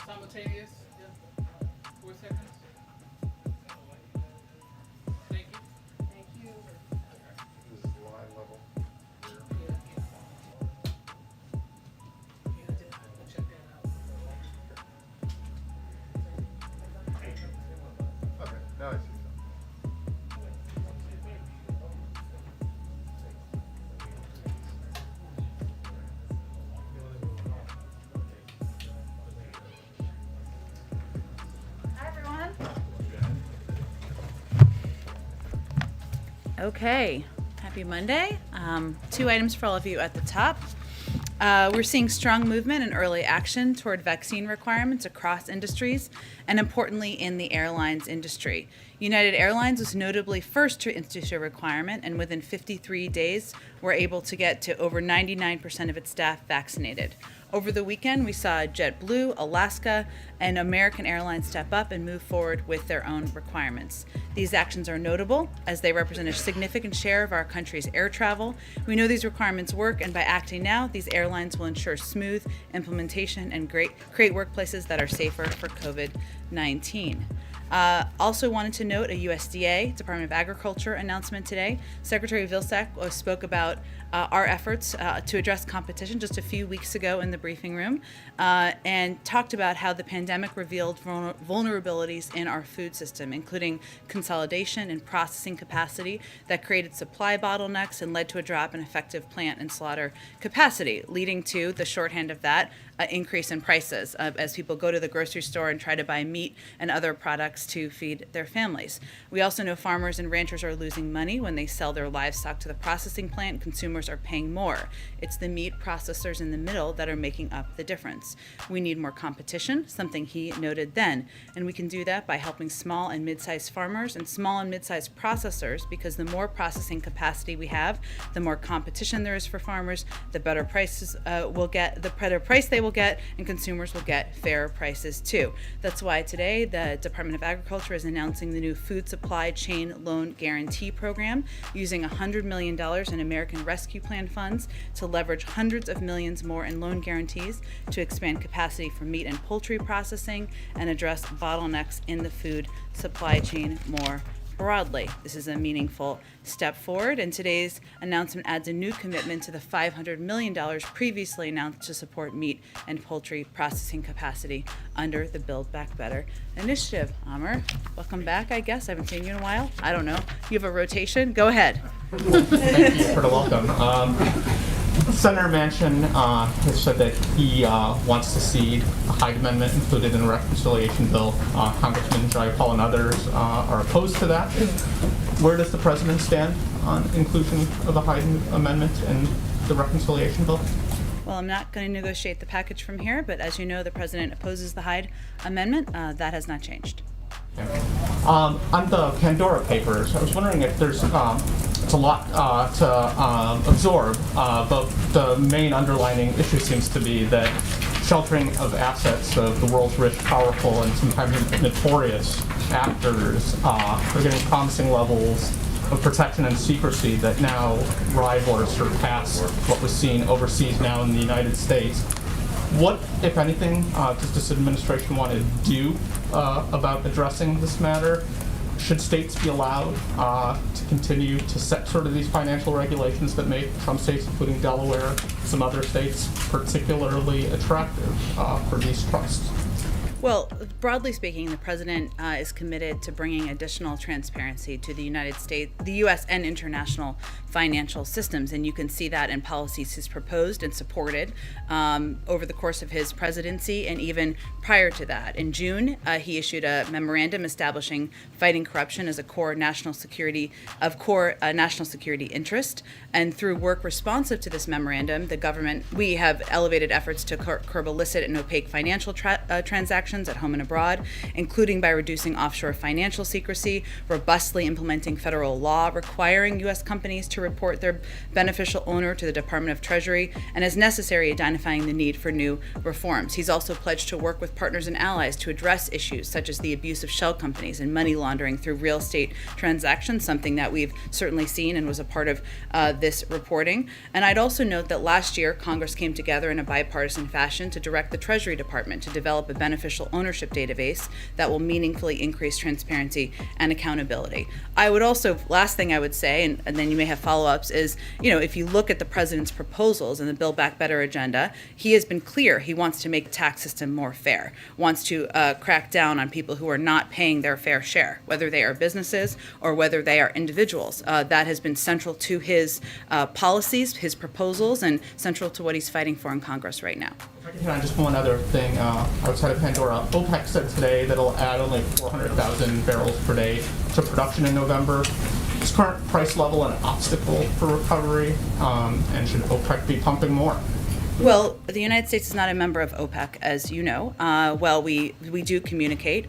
Simultaneous, yeah. 4 seconds. Thank you. Thank you. This is line level. Yeah, I did. I'll check that out. Okay, now I see some. Hi, everyone. Okay, happy Monday. 2 items for all of you at the top. We're seeing strong movement and early action toward vaccine requirements across industries, and importantly in the airlines industry. United Airlines was notably first to institute a requirement, and within 53 days were able to get to over 99% of its staff vaccinated. Over the weekend, we saw JetBlue, Alaska, and American Airlines step up and move forward with their own requirements. These actions are notable as they represent a significant share of our country's air travel. We know these requirements work, and by acting now, these airlines will ensure smooth implementation and create workplaces that are safer for COVID-19. Also wanted to note a USDA, Department of Agriculture announcement today. Secretary Vilsack spoke about our efforts to address competition just a few weeks ago in the briefing room and talked about how the pandemic revealed vulnerabilities in our food system, including consolidation and processing capacity that created supply bottlenecks and led to a drop in effective plant and slaughter capacity, leading to the shorthand of that, increase in prices as people go to the grocery store and try to buy meat and other products to feed their families. We also know farmers and ranchers are losing money when they sell their livestock to the processing plant. Consumers are paying more. It's the meat processors in the middle that are making up the difference. We need more competition, something he noted then, and we can do that by helping small and mid-sized farmers and small and mid-sized processors, because the more processing capacity we have, the more competition there is for farmers, the better prices we'll get, the better price they will get, and consumers will get fair prices too. That's why today the Department of Agriculture is announcing the new Food Supply Chain Loan Guarantee Program, using $100 million in American Rescue Plan funds to leverage hundreds of millions more in loan guarantees to expand capacity for meat and poultry processing and address bottlenecks in the food supply chain more broadly. This is a meaningful step forward, and today's announcement adds a new commitment to the $500 million previously announced to support meat and poultry processing capacity under the Build Back Better initiative. Amr, welcome back, I guess. I haven't seen you in a while. I don't know. You have a rotation? Go ahead. Thank you for the welcome. Senator Manchin has said that he wants to see the Hyde Amendment included in the reconciliation bill. Congressman Jayapal and others are opposed to that. Where does the president stand on inclusion of the Hyde Amendment, and the reconciliation bill? Well, I'm not going to negotiate the package from here, but as you know, the president opposes the Hyde Amendment. That has not changed. On the Pandora Papers, I was wondering if there's it's a lot to absorb, but the main underlining issue seems to be that sheltering of assets of the world's rich, powerful, and sometimes notorious actors are getting promising levels of protection and secrecy that now rival or surpass what was seen overseas now in the United States. What, if anything, does this administration want to do about addressing this matter? Should states be allowed to continue to set sort of these financial regulations that make some states, including Delaware, some other states, particularly attractive for these trusts? Well, broadly speaking, the president is committed to bringing additional transparency to the United States, the U.S. and international financial systems, and you can see that in policies he's proposed and supported over the course of his presidency and even prior to that. In June, he issued a memorandum establishing fighting corruption as a core national security interest, and through work responsive to this memorandum, the government, we have elevated efforts to curb illicit and opaque financial transactions at home and abroad, including by reducing offshore financial secrecy, robustly implementing federal law requiring U.S. companies to report their beneficial owner to the Department of Treasury, and as necessary, identifying the need for new reforms. He's also pledged to work with partners and allies to address issues such as the abuse of shell companies and money laundering through real estate transactions, something that we've certainly seen and was a part of this reporting. And I'd also note that last year, Congress came together in a bipartisan fashion to direct the Treasury Department to develop a beneficial ownership database that will meaningfully increase transparency and accountability. I would also, last thing I would say, and then you may have follow-ups, is, if you look at the president's proposals in the Build Back Better agenda, he has been clear he wants to make the tax system more fair, wants to crack down on people who are not paying their fair share, whether they are businesses or whether they are individuals. That has been central to his policies, his proposals, and central to what he's fighting for in Congress right now. If I can hit on just one other thing outside of Pandora. OPEC said today that it'll add only 400,000 barrels per day to production in November. Is current price level an obstacle for recovery? And should OPEC be pumping more? Well, the United States is not a member of OPEC, as you know. We do communicate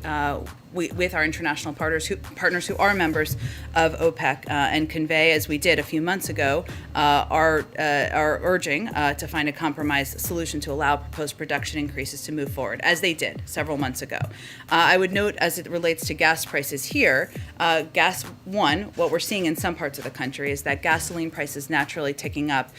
with our international partners who are members of OPEC and convey, as we did a few months ago, our urging to find a compromise solution to allow proposed production increases to move forward, as they did several months ago. I would note, as it relates to gas prices here, what we're seeing in some parts of the country is that gasoline prices naturally ticking up,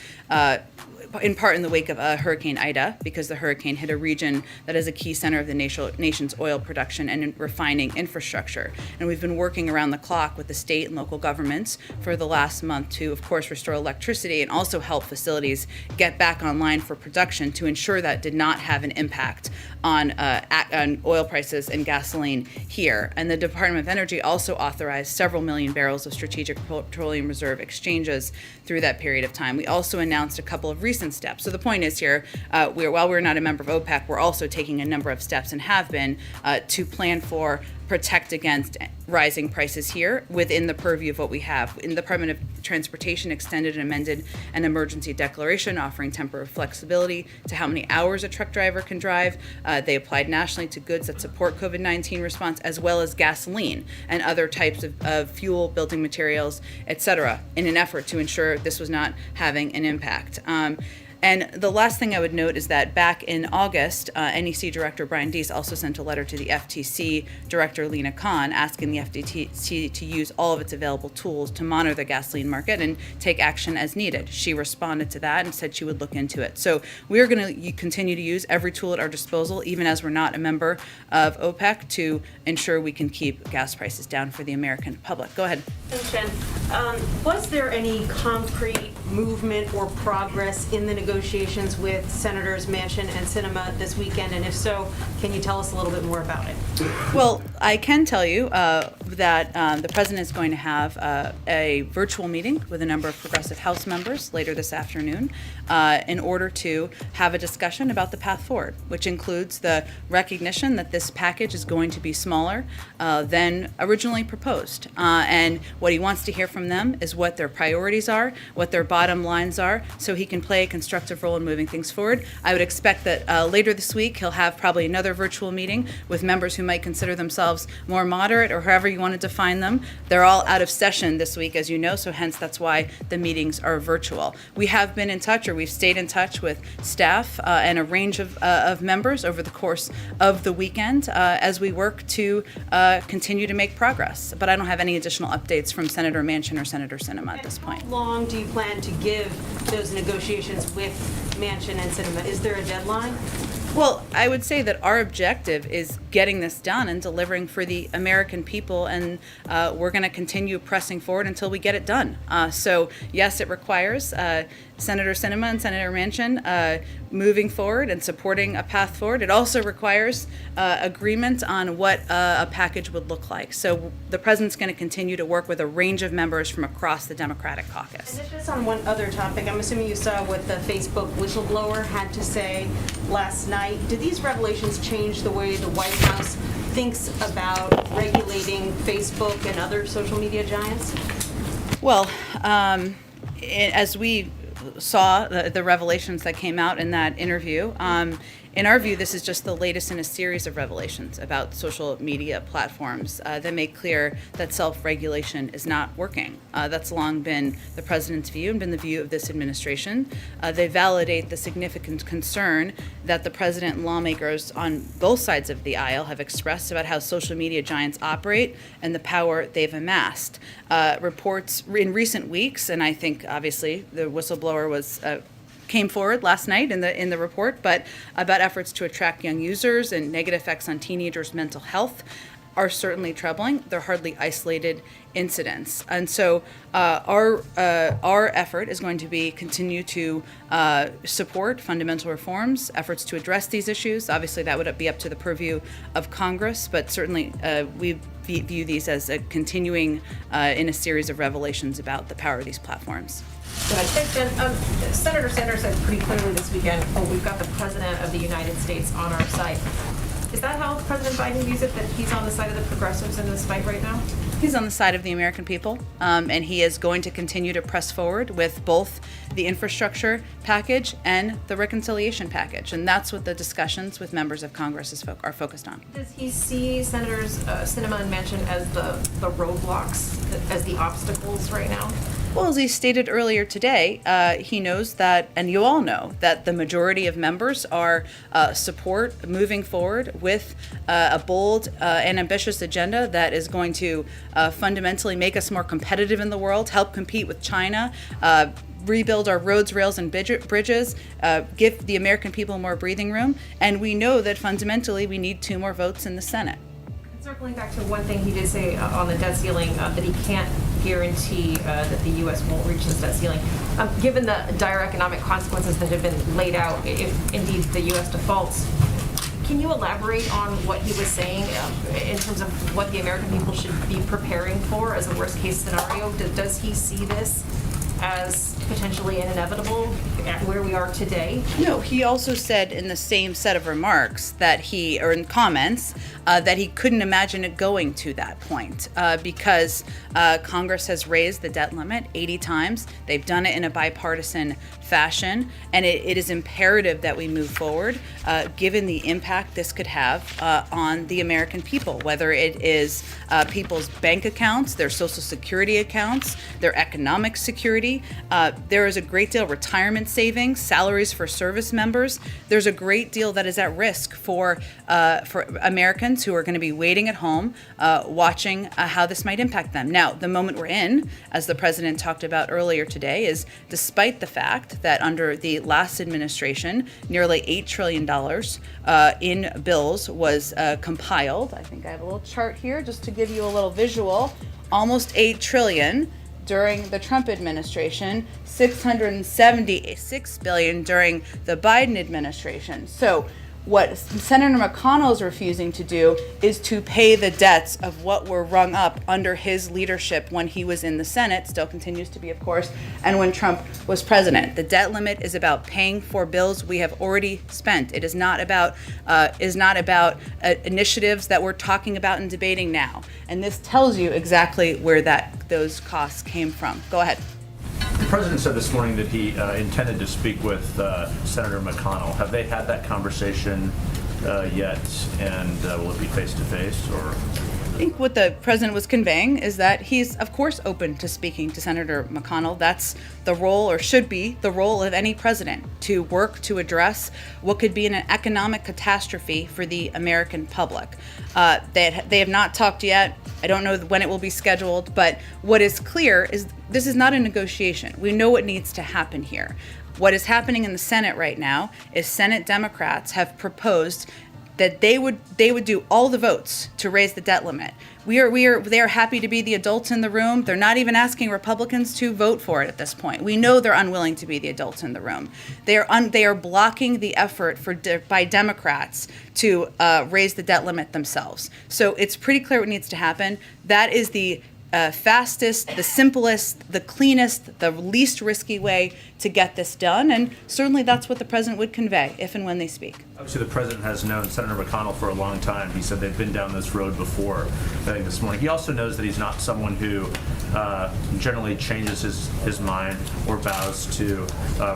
in part in the wake of Hurricane Ida, because the hurricane hit a region that is a key center of the nation's oil production and refining infrastructure. And we've been working around the clock with the state and local governments for the last month to, of course, restore electricity and also help facilities get back online for production to ensure that did not have an impact on oil prices and gasoline here. And the Department of Energy also authorized several million barrels of strategic petroleum reserve exchanges through that period of time. We also announced a couple of recent steps. So the point is here, while we're not a member of OPEC, we're also taking a number of steps and have been to plan for, protect against rising prices here within the purview of what we have. In the Department of Transportation extended and amended an emergency declaration offering temporary flexibility to how many hours a truck driver can drive. They applied nationally to goods that support COVID-19 response, as well as gasoline and other types of fuel, building materials, etc., in an effort to ensure this was not having an impact. And the last thing I would note is that back in August, NEC Director Brian Deese also sent a letter to the FTC Director Lena Khan asking the FTC to use all of its available tools to monitor the gasoline market and take action as needed. She responded to that and said she would look into it. So we are going to continue to use every tool at our disposal, even as we're not a member of OPEC, to ensure we can keep gas prices down for the American public. Go ahead. Thanks, Jen. Was there any concrete movement or progress in the negotiations with Senators Manchin and Sinema this weekend? And if so, can you tell us a little bit more about it? Well, I can tell you that the president is going to have a virtual meeting with a number of progressive House members later this afternoon in order to have a discussion about the path forward, which includes the recognition that this package is going to be smaller than originally proposed. And what he wants to hear from them is what their priorities are, what their bottom lines are, so he can play a constructive role in moving things forward. I would expect that later this week he'll have probably another virtual meeting with members who might consider themselves more moderate or however you want to define them. They're all out of session this week, as you know, so hence that's why the meetings are virtual. We have been in touch, or we've stayed in touch with staff and a range of members over the course of the weekend as we work to continue to make progress. But I don't have any additional updates from Senator Manchin or Senator Sinema at this point. How long do you plan to give those negotiations with Manchin and Sinema? Is there a deadline? Well, I would say that our objective is getting this done and delivering for the American people, and we're going to continue pressing forward until we get it done. So, yes, it requires Senator Sinema and Senator Manchin moving forward and supporting a path forward. It also requires agreement on what a package would look like. So the president's going to continue to work with a range of members from across the Democratic caucus. And just on one other topic, I'm assuming you saw what the Facebook whistleblower had to say last night. Did these revelations change the way the White House thinks about regulating Facebook and other social media giants? Well, as we saw the revelations that came out in that interview, in our view, this is just the latest in a series of revelations about social media platforms that make clear that self-regulation is not working. That's long been the president's view and been the view of this administration. They validate the significant concern that the president and lawmakers on both sides of the aisle have expressed about how social media giants operate and the power they've amassed. Reports in recent weeks, and I think obviously the whistleblower came forward last night in the report, but about efforts to attract young users and negative effects on teenagers' mental health are certainly troubling. They're hardly isolated incidents. And so our effort is going to be continue to support fundamental reforms, efforts to address these issues. Obviously, that would be up to the purview of Congress, but certainly we view these as a continuing in a series of revelations about the power of these platforms. Thanks, Jen. Senator Sanders said pretty clearly this weekend, we've got the President of the United States on our side. Is that how President Biden views it, that he's on the side of the progressives in this fight right now? He's on the side of the American people, and he is going to continue to press forward with both the infrastructure package and the reconciliation package, and that's what the discussions with members of Congress are focused on. Does he see Senators Sinema and Manchin as the roadblocks, as the obstacles right now? Well, as he stated earlier today, he knows that, and you all know, that the majority of members are support moving forward with a bold and ambitious agenda that is going to fundamentally make us more competitive in the world, help compete with China, rebuild our roads, rails, and bridges, give the American people more breathing room, and we know that fundamentally we need 2 more votes in the Senate. Circling back to one thing he did say on the debt ceiling, that he can't guarantee that the U.S. won't reach this debt ceiling. Given the dire economic consequences that have been laid out, if indeed the U.S. defaults, can you elaborate on what he was saying in terms of what the American people should be preparing for as a worst case scenario? Does he see this as potentially an inevitable at where we are today? No, he also said in the same set of remarks or in comments, that he couldn't imagine it going to that point because Congress has raised the debt limit 80 times. They've done it in a bipartisan fashion, and it is imperative that we move forward given the impact this could have on the American people, whether it is people's bank accounts, their Social Security accounts, their economic security. There is a great deal of retirement savings, salaries for service members. There's a great deal that is at risk for Americans who are going to be waiting at home, watching how this might impact them. Now, the moment we're in, as the president talked about earlier today, is despite the fact that under the last administration, nearly $8 trillion in bills was compiled. I think I have a little chart here just to give you a little visual. Almost $8 trillion during the Trump administration, $676 billion during the Biden administration. So What Senator McConnell is refusing to do is to pay the debts of what were rung up under his leadership when he was in the Senate, still continues to be, of course, and when Trump was president. The debt limit is about paying for bills we have already spent. It is not about initiatives that we're talking about and debating now. And this tells you exactly where those costs came from. Go ahead. The president said this morning that he intended to speak with Senator McConnell. Have they had that conversation yet? And will it be face-to-face or? I think what the president was conveying is that he's, of course, open to speaking to Senator McConnell. That's the role, or should be the role, of any president, to work to address what could be an economic catastrophe for the American public. They have not talked yet. I don't know when it will be scheduled, but what is clear is this is not a negotiation. We know what needs to happen here. What is happening in the Senate right now is Senate Democrats have proposed that they would do all the votes to raise the debt limit. They are happy to be the adults in the room. They're not even asking Republicans to vote for it at this point. We know they're unwilling to be the adults in the room. They are blocking the effort by Democrats to raise the debt limit themselves. So it's pretty clear what needs to happen. That is the fastest, the simplest, the cleanest, the least risky way to get this done, and certainly that's what the president would convey if and when they speak. Obviously, the president has known Senator McConnell for a long time. He said they've been down this road before, I think, this morning. He also knows that he's not someone who generally changes his mind or bows to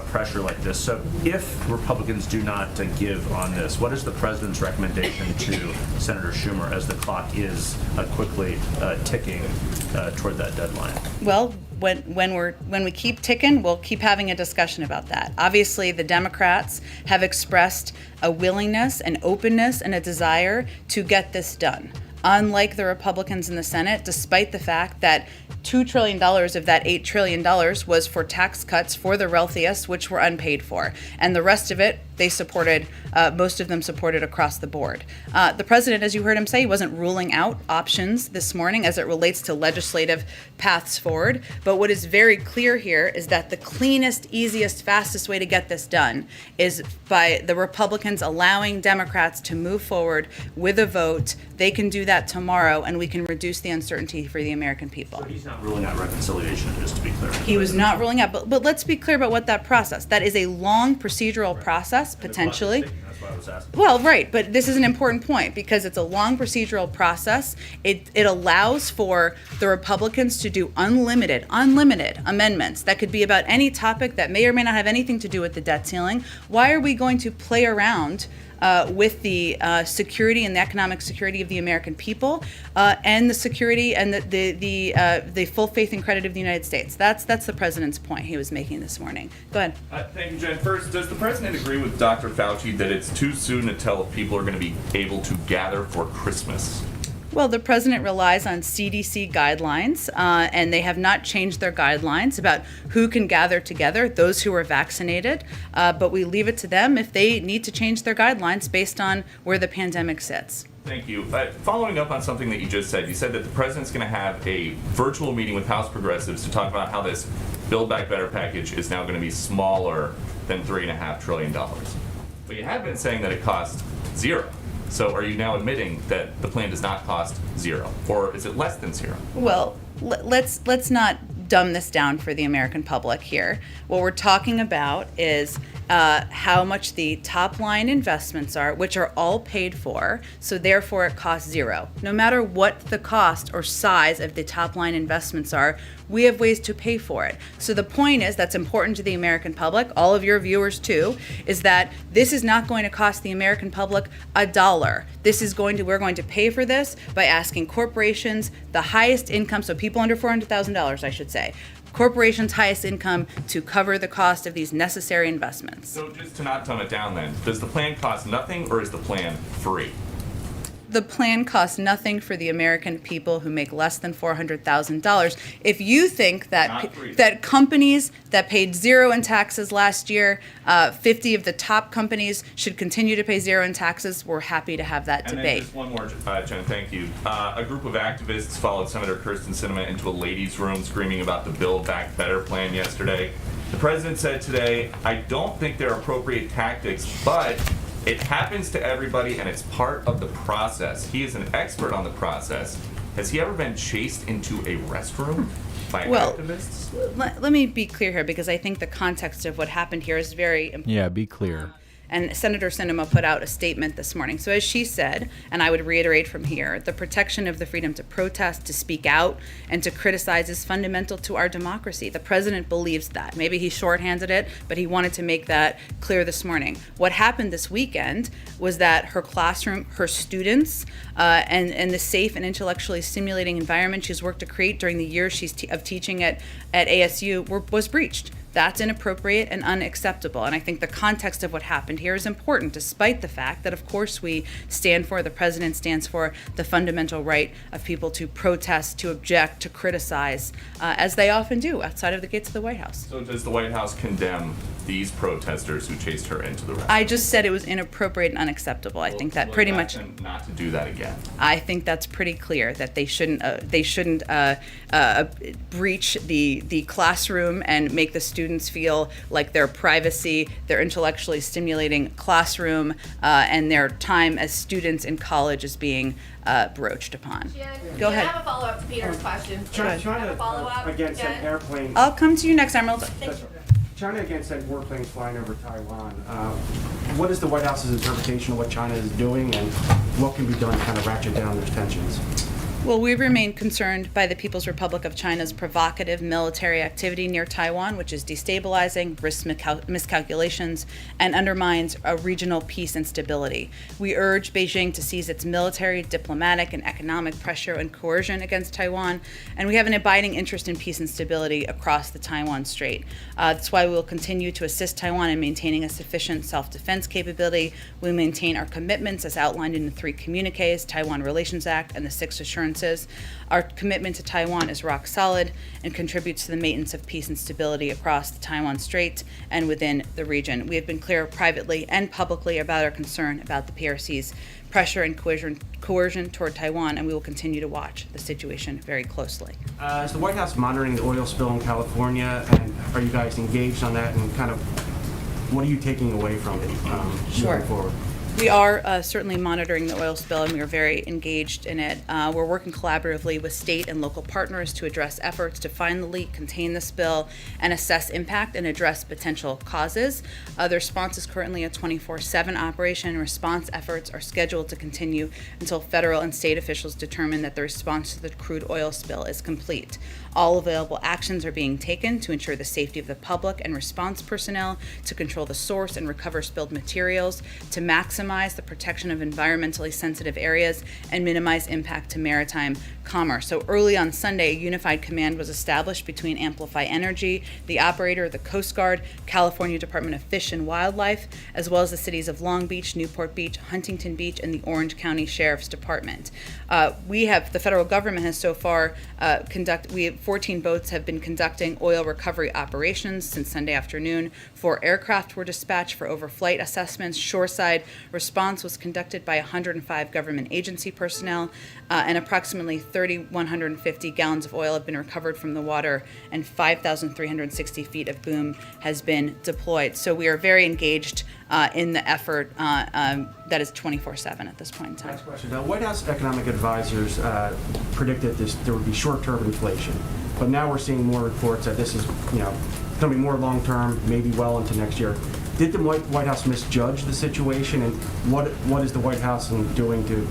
pressure like this. So if Republicans do not give on this, what is the president's recommendation to Senator Schumer as the clock is quickly ticking toward that deadline? Well, when we keep ticking, we'll keep having a discussion about that. Obviously, the Democrats have expressed a willingness, an openness, and a desire to get this done. Unlike the Republicans in the Senate, despite the fact that $2 trillion of that $8 trillion was for tax cuts for the wealthiest, which were unpaid for. And the rest of it, they supported, most of them supported across the board. The president, as you heard him say, he wasn't ruling out options this morning as it relates to legislative paths forward. But what is very clear here is that the cleanest, easiest, fastest way to get this done is by the Republicans allowing Democrats to move forward with a vote. They can do that tomorrow, and we can reduce the uncertainty for the American people. So he's not ruling out reconciliation, just to be clear. He was not ruling out, but let's be clear about what that process. That is a long procedural process, potentially. That's why I was asking. Well, right, but this is an important point because it's a long procedural process. It allows for the Republicans to do unlimited amendments that could be about any topic that may or may not have anything to do with the debt ceiling. Why are we going to play around with the security and the economic security of the American people and the security and the full faith and credit of the United States? That's the president's point he was making this morning. Go ahead. Thank you, Jen. First, does the president agree with Dr. Fauci that it's too soon to tell if people are going to be able to gather for Christmas? Well, the president relies on CDC guidelines, and they have not changed their guidelines about who can gather together, those who are vaccinated, but we leave it to them if they need to change their guidelines based on where the pandemic sits. Thank you. Following up on something that you just said, you said that the president's going to have a virtual meeting with House progressives to talk about how this Build Back Better package is now going to be smaller than $3.5 trillion. But you have been saying that it costs zero. So are you now admitting that the plan does not cost zero, or is it less than zero? Well, let's not dumb this down for the American public here. What we're talking about is how much the top line investments are, which are all paid for, so therefore it costs zero. No matter what the cost or size of the top line investments are, we have ways to pay for it. So the point is, that's important to the American public, all of your viewers too, is that this is not going to cost the American public $1. We're going to pay for this by asking corporations, the highest income, so people under $400,000, I should say, corporations' highest income, to cover the cost of these necessary investments. So just to not dumb it down then, does the plan cost nothing or is the plan free? The plan costs nothing for the American people who make less than $400,000. If you think that companies that paid zero in taxes last year, 50 of the top companies should continue to pay zero in taxes, we're happy to have that And debate. then just one more, Jen, thank you. A group of activists followed Senator Kirsten Sinema into a ladies' room screaming about the Build Back Better plan yesterday. The president said today, I don't think they're appropriate tactics, but It happens to everybody, and it's part of the process. He is an expert on the process. Has he ever been chased into a restroom by Well, activists? let me be clear here, because I think the context of what happened here is very important. Yeah, be clear. And Senator Sinema put out a statement this morning. So as she said, and I would reiterate from here, the protection of the freedom to protest, to speak out, and to criticize is fundamental to our democracy. The president believes that. Maybe he shorthanded it, but he wanted to make that clear this morning. What happened this weekend was that her classroom, her students, and the safe and intellectually stimulating environment she's worked to create during the years of teaching at ASU was breached. That's inappropriate and unacceptable. And I think the context of what happened here is important, despite the fact that, of course, the president stands for the fundamental right of people to protest, to object, to criticize, as they often do outside of the gates of the White House. So does the White House condemn these protesters who chased her into the restroom? I just said it was inappropriate and unacceptable. I think that pretty much. Not to do that again. I think that's pretty clear that they shouldn't breach the classroom and make the students feel like their privacy, their intellectually stimulating classroom, and their time as students in college is being broached upon. Go ahead. I have a follow-up to Peter's question. Sure. China again sent airplanes. I'll come to you next, Emerald. That's right. China again sent warplanes flying over Taiwan. What is the White House's interpretation of what China is doing, and what can be done to kind of ratchet down those tensions? Well, we remain concerned by the People's Republic of China's provocative military activity near Taiwan, which is destabilizing, risks miscalculations, and undermines regional peace and stability. We urge Beijing to cease its military, diplomatic, and economic pressure and coercion against Taiwan, and we have an abiding interest in peace and stability across the Taiwan Strait. That's why we will continue to assist Taiwan in maintaining a sufficient self-defense capability. We maintain our commitments as outlined in the 3 communiques, Taiwan Relations Act, and the 6 assurances. Our commitment to Taiwan is rock solid and contributes to the maintenance of peace and stability across the Taiwan Strait and within the region. We have been clear privately and publicly about our concern about the PRC's pressure and coercion toward Taiwan, and we will continue to watch the situation very closely. Is the White House monitoring the oil spill in California, and are you guys engaged on that, and kind of what are you taking away from it moving forward? We are certainly monitoring the oil spill, and we are very engaged in it. We're working collaboratively with state and local partners to address efforts to find the leak, contain the spill, and assess impact and address potential causes. The response is currently a 24/7 operation. Response efforts are scheduled to continue until federal and state officials determine that the response to the crude oil spill is complete. All available actions are being taken to ensure the safety of the public and response personnel, to control the source and recover spilled materials, to maximize the protection of environmentally sensitive areas, and minimize impact to maritime commerce. So early on Sunday, a unified command was established between Amplify Energy, the operator, the Coast Guard, California Department of Fish and Wildlife, as well as the cities of Long Beach, Newport Beach, Huntington Beach, and the Orange County Sheriff's Department. The federal government has so far 14 boats have been conducting oil recovery operations since Sunday afternoon. 4 aircraft were dispatched for overflight assessments. Shoreside response was conducted by 105 government agency personnel, and approximately 3,150 gallons of oil have been recovered from the water, and 5,360 feet of boom has been deployed. So we are very engaged in the effort that is 24/7 at this point in time. Next question. Now, White House economic advisors predicted there would be short-term inflation, but now we're seeing more reports that this is, going to be more long-term, maybe well into next year. Did the White House misjudge the situation, and what is the White House doing to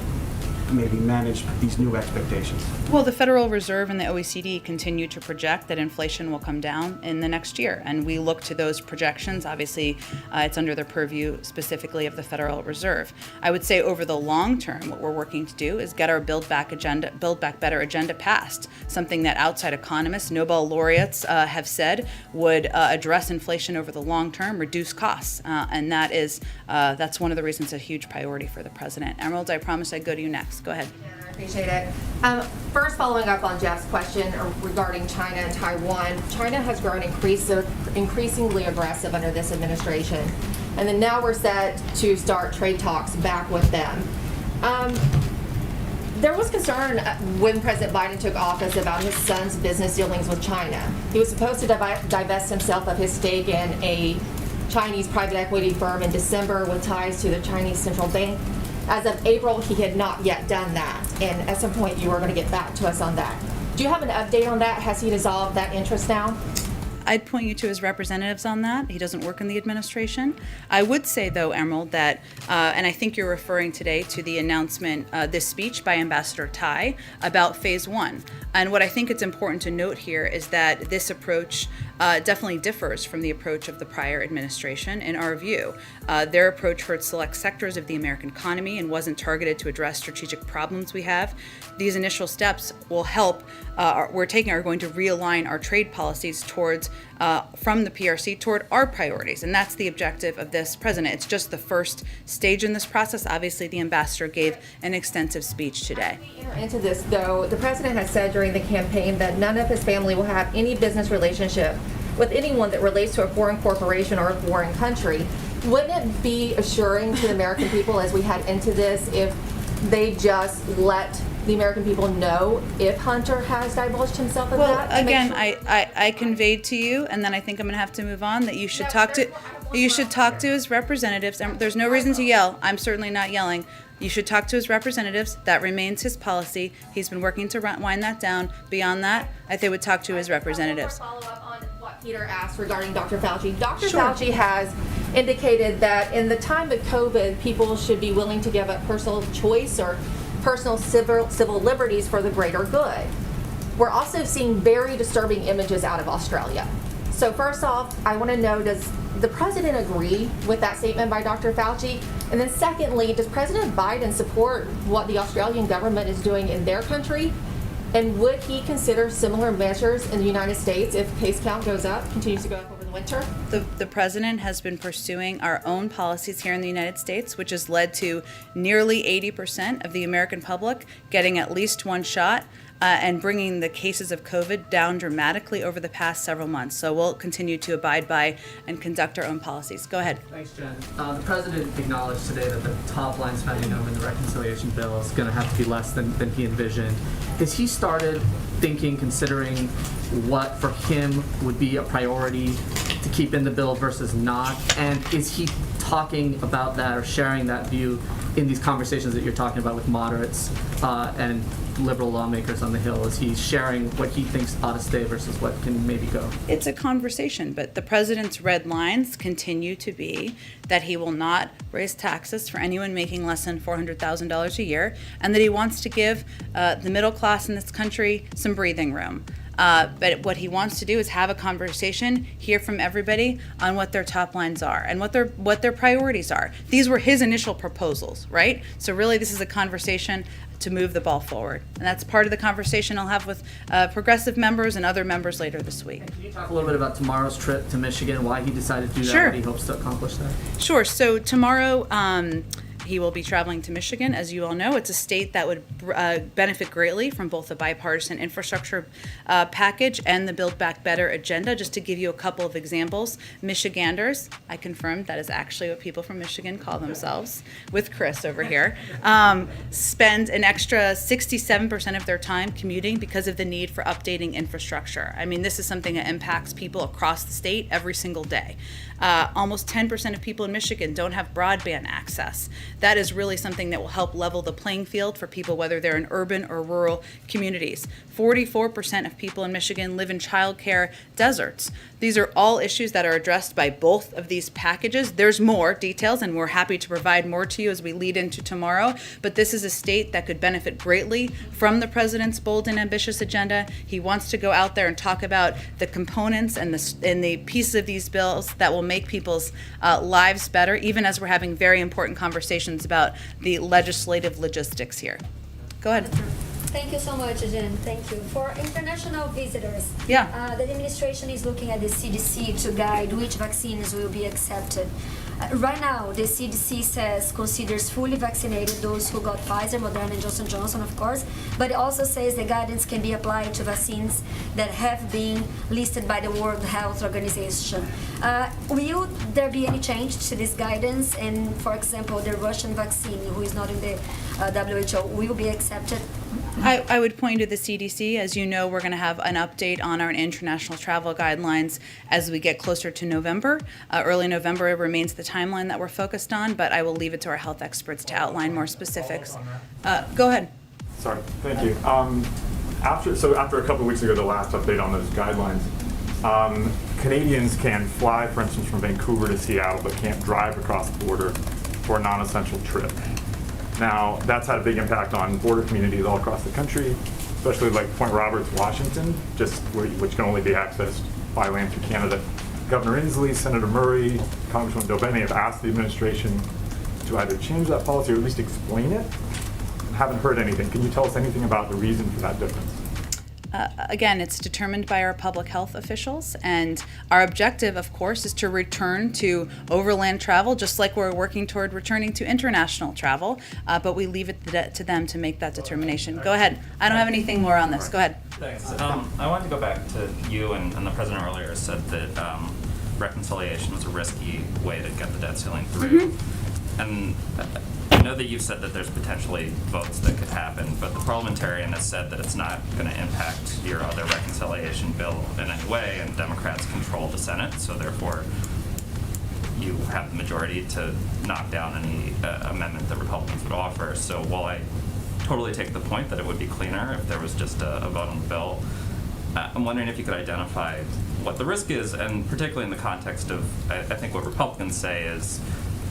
maybe manage these new expectations? Well, the Federal Reserve and the OECD continue to project that inflation will come down in the next year, and we look to those projections. Obviously, it's under the purview specifically of the Federal Reserve. I would say over the long term, what we're working to do is get our Build Back Better agenda passed, something that outside economists, Nobel laureates have said would address inflation over the long term, reduce costs, and that's one of the reasons a huge priority for the president. Emerald, I promise I'd go to you next. Go ahead. I appreciate it. First, following up on Jeff's question regarding China and Taiwan, China has grown increasingly aggressive under this administration, and then now we're set to start trade talks back with them. There was concern when President Biden took office about his son's business dealings with China. He was supposed to divest himself of his stake in a Chinese private equity firm in December with ties to the Chinese central bank. As of April, he had not yet done that, and at some point you were going to get back to us on that. Do you have an update on that? Has he dissolved that interest now? I'd point you to his representatives on that. He doesn't work in the administration. I would say, though, Emerald, that, and I think you're referring today to the announcement, this speech by Ambassador Tai about phase one. And what I think it's important to note here is that this approach definitely differs from the approach of the prior administration, in our view. Their approach hurt select sectors of the American economy and wasn't targeted to address strategic problems we have. These initial steps will help, are going to realign our trade policies towards, from the PRC toward our priorities. And that's the objective of this president. It's just the first stage in this process. Obviously, the ambassador gave an extensive speech today. Into this, though, the president has said during the campaign that none of his family will have any business relationship with anyone that relates to a foreign corporation or a foreign country. Wouldn't it be assuring to the American people as we head into this if they just let the American people know if Hunter has divulged himself of that? Well, again, I conveyed to you, and then I think I'm going to have to move on, that you should talk to his representatives. And there's no reason to yell. I'm certainly not yelling. You should talk to his representatives. That remains his policy. He's been working to wind that down. Beyond that, I think they would talk to his representatives. Follow up on what Peter asked regarding Dr. Fauci. Dr. Sure. Fauci has indicated that in the time of COVID, people should be willing to give up personal choice or personal civil liberties for the greater good. We're also seeing very disturbing images out of Australia. So first off, I want to know, does the president agree with that statement by Dr. Fauci? And then secondly, does President Biden support what the Australian government is doing in their country? And would he consider similar measures in the United States if case count goes up, continues to go up over the winter? The president has been pursuing our own policies here in the United States, which has led to nearly 80% of the American public getting at least one shot. And bringing the cases of COVID down dramatically over the past several months. So we'll continue to abide by and conduct our own policies. Go ahead. Thanks, Jen. The president acknowledged today that the top line spending number in the reconciliation bill is going to have to be less than he envisioned. Has he started thinking, considering what for him would be a priority to keep in the bill versus not? And is he talking about that or sharing that view in these conversations that you're talking about with moderates and liberal lawmakers on the Hill? Is he sharing what he thinks ought to stay versus what can maybe go? It's a conversation, but the president's red lines continue to be that he will not raise taxes for anyone making less than $400,000 a year, and that he wants to give the middle class in this country some breathing room. But what he wants to do is have a conversation, hear from everybody on what their top lines are and what their priorities are. These were his initial proposals, right? So really this is a conversation to move the ball forward. And that's part of the conversation I'll have with progressive members and other members later this week. Can you talk a little bit about tomorrow's trip to Michigan, why he decided to do that, Sure. what he hopes to accomplish there? Sure. So tomorrow, he will be traveling to Michigan. As you all know, it's a state that would benefit greatly from both the bipartisan infrastructure package and the Build Back Better agenda. Just to give you a couple of examples, Michiganders, I confirmed that is actually what people from Michigan call themselves, with Chris over here, spend an extra 67% of their time commuting because of the need for updating infrastructure. I mean, this is something that impacts people across the state every single day. Almost 10% of people in Michigan don't have broadband access. That is really something that will help level the playing field for people, whether they're in urban or rural communities. 44% of people in Michigan live in childcare deserts. These are all issues that are addressed by both of these packages. There's more details, and we're happy to provide more to you as we lead into tomorrow. But this is a state that could benefit greatly from the president's bold and ambitious agenda. He wants to go out there and talk about the components and the pieces of these bills that will make people's lives better, even as we're having very important conversations about the legislative logistics here. Go ahead. Thank you so much, Jen. Thank you. For international visitors, Yeah. the administration is looking at the CDC to guide which vaccines will be accepted. Right now, the CDC considers fully vaccinated those who got Pfizer, Moderna, and Johnson & Johnson, of course, but it also says the guidance can be applied to vaccines that have been listed by the World Health Organization. Will there be any change to this guidance? And, for example, the Russian vaccine, who is not in the WHO, will be accepted? I would point to the CDC. As you know, we're going to have an update on our international travel guidelines as we get closer to November. Early November remains the timeline that we're focused on, but I will leave it to our health experts to outline more specifics. Go ahead. Sorry, thank you. After a couple of weeks ago, the last update on those guidelines, Canadians can fly, for instance, from Vancouver to Seattle, but can't drive across the border for a non-essential trip. Now, that's had a big impact on border communities all across the country, especially like Point Roberts, Washington, which can only be accessed by land through Canada. Governor Inslee, Senator Murray, Congressman Dobene have asked the administration to either change that policy or at least explain it. Haven't heard anything. Can you tell us anything about the reason for that difference? Again, it's determined by our public health officials, and our objective, of course, is to return to overland travel, just like we're working toward returning to international travel, but we leave it to them to make that determination. Go ahead. I don't have anything more on this. Go ahead. Thanks. I wanted to go back to you and the president earlier said that reconciliation was a risky way to get the debt ceiling through. And I know that you've said that there's potentially votes that could happen, but the parliamentarian has said that it's not going to impact your other reconciliation bill in any way, and Democrats control the Senate, so therefore you have the majority to knock down any amendment that Republicans would offer. So while I totally take the point that it would be cleaner if there was just a vote on the bill, I'm wondering if you could identify what the risk is, and particularly in the context of, I think what Republicans say is,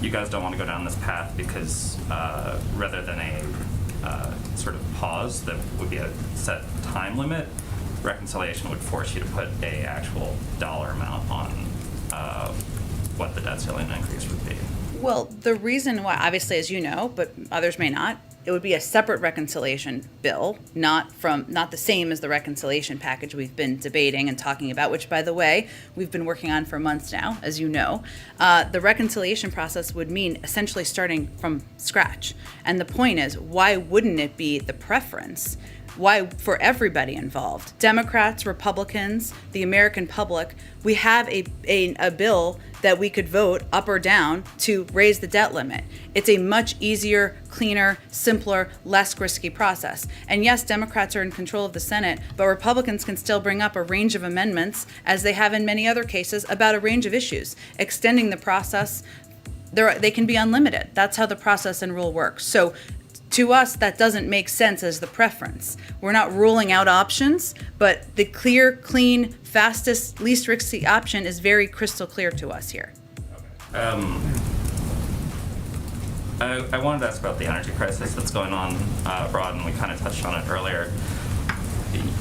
you guys don't want to go down this path because rather than a sort of pause that would be a set time limit, reconciliation would force you to put a actual dollar amount on what the debt ceiling increase would be. Well, the reason why, obviously, as you know, but others may not, it would be a separate reconciliation bill, not the same as the reconciliation package we've been debating and talking about, which, by the way, we've been working on for months now, as you know. The reconciliation process would mean essentially starting from scratch. And the point is, why wouldn't it be the preference? Why, for everybody involved, Democrats, Republicans, the American public, we have a bill that we could vote up or down to raise the debt limit. It's a much easier, cleaner, simpler, less risky process. And yes, Democrats are in control of the Senate, but Republicans can still bring up a range of amendments, as they have in many other cases, about a range of issues. Extending the process, they can be unlimited. That's how the process and rule works. So to us, that doesn't make sense as the preference. We're not ruling out options, but the clear, clean, fastest, least risky option is very crystal clear to us here. I wanted to ask about the energy crisis that's going on abroad, and we kind of touched on it earlier.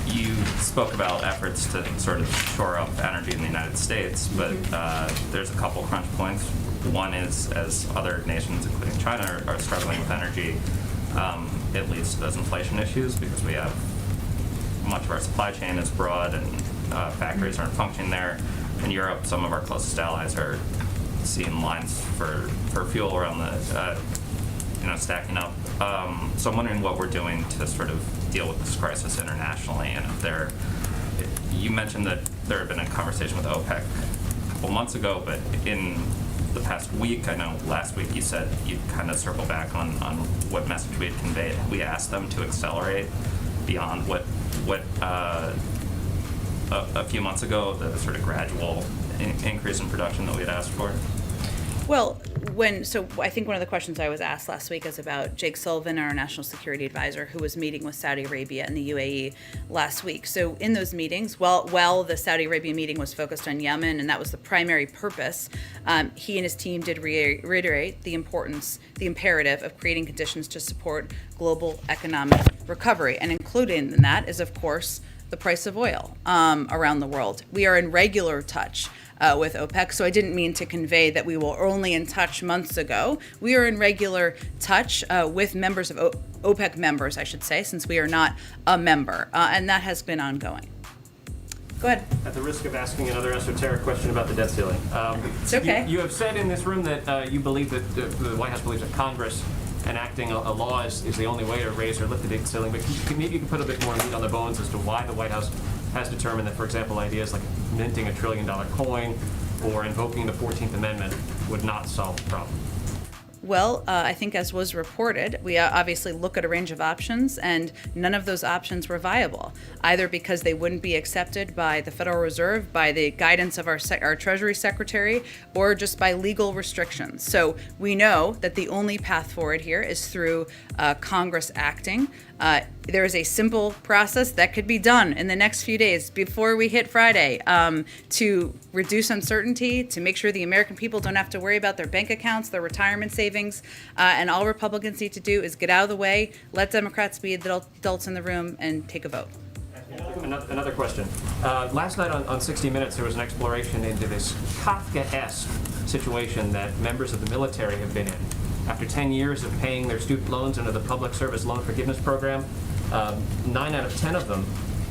You spoke about efforts to sort of shore up energy in the United States, but there's a couple crunch points. One is, as other nations, including China, are struggling with energy, it leads to those inflation issues because we have much of our supply chain is broad and factories aren't functioning there. In Europe, some of our closest allies are seeing lines for fuel around the stacking up. So I'm wondering what we're doing to sort of deal with this crisis internationally, and you mentioned that there had been a conversation with OPEC a couple months ago, but in the past week, I know last week you said you'd kind of circle back on what message we had conveyed. We asked them to accelerate beyond what a few months ago, the sort of gradual increase in production that we had asked for. Well, I think one of the questions I was asked last week is about Jake Sullivan, our national security advisor, who was meeting with Saudi Arabia and the UAE last week. So in those meetings, while the Saudi Arabia meeting was focused on Yemen, and that was the primary purpose, he and his team did reiterate the imperative of creating conditions to support global economic recovery. And included in that is, of course, the price of oil around the world. We are in regular touch with OPEC, so I didn't mean to convey that we were only in touch months ago. We are in regular touch with members of OPEC members, I should say, since we are not a member, and that has been ongoing. Go ahead. At the risk of asking another esoteric question about the debt ceiling. It's okay. You have said in this room that you believe that the White House believes that Congress enacting a law is the only way to raise or lift the debt ceiling, but maybe you can put a bit more meat on the bones as to why the White House has determined that, for example, ideas like minting $1 trillion coin or invoking the 14th Amendment would not solve the problem. Well, I think as was reported, we obviously look at a range of options, and none of those options were viable, either because they wouldn't be accepted by the Federal Reserve, by the guidance of our Treasury Secretary, or just by legal restrictions. So we know that the only path forward here is through Congress acting. There is a simple process that could be done in the next few days before we hit Friday to reduce uncertainty, to make sure the American people don't have to worry about their bank accounts, their retirement savings, and all Republicans need to do is get out of the way, let Democrats be the adults in the room, and take a vote. Another question. Last night on 60 Minutes, there was an exploration into this Kafka-esque situation that members of the military have been in. After 10 years of paying their student loans under the Public Service Loan Forgiveness Program, 9 out of 10 of them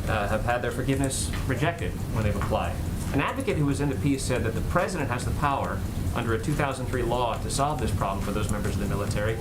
have had their forgiveness rejected when they've applied. An advocate who was in the piece said that the president has the power under a 2003 law to solve this problem for those members of the military.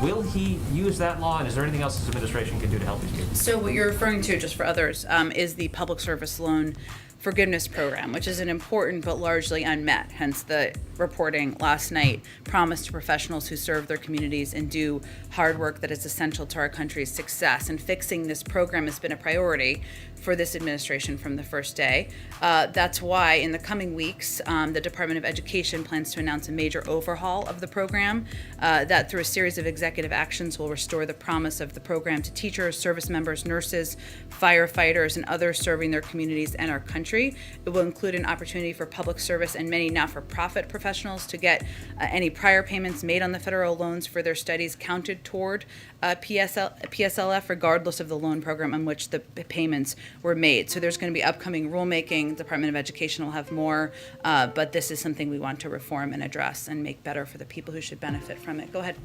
Will he use that law, and is there anything else this administration can do to help these people? So what you're referring to, just for others, is the Public Service Loan Forgiveness Program, which is an important but largely unmet, hence the reporting last night, promise to professionals who serve their communities and do hard work that is essential to our country's success. And fixing this program has been a priority for this administration from the first day. That's why in the coming weeks, the Department of Education plans to announce a major overhaul of the program that through a series of executive actions will restore the promise of the program to teachers, service members, nurses, firefighters, and others serving their communities and our country. It will include an opportunity for public service and many not-for-profit professionals to get any prior payments made on the federal loans for their studies counted toward PSLF, regardless of the loan program on which the payments were made. So there's going to be upcoming rulemaking. Department of Education will have more, but this is something we want to reform and address and make better for the people who should benefit from it. Go ahead.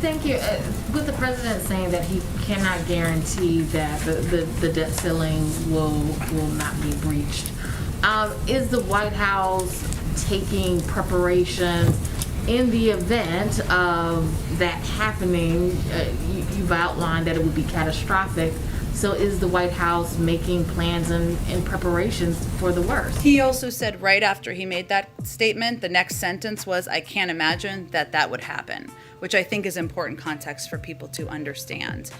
Thank you. With the president saying that he cannot guarantee that the debt ceiling will not be breached, is the White House taking preparations in the event of that happening? You've outlined that it would be catastrophic. So is the White House making plans and preparations for the worst? He also said right after he made that statement, the next sentence was, "I can't imagine that would happen," which I think is important context for people to understand.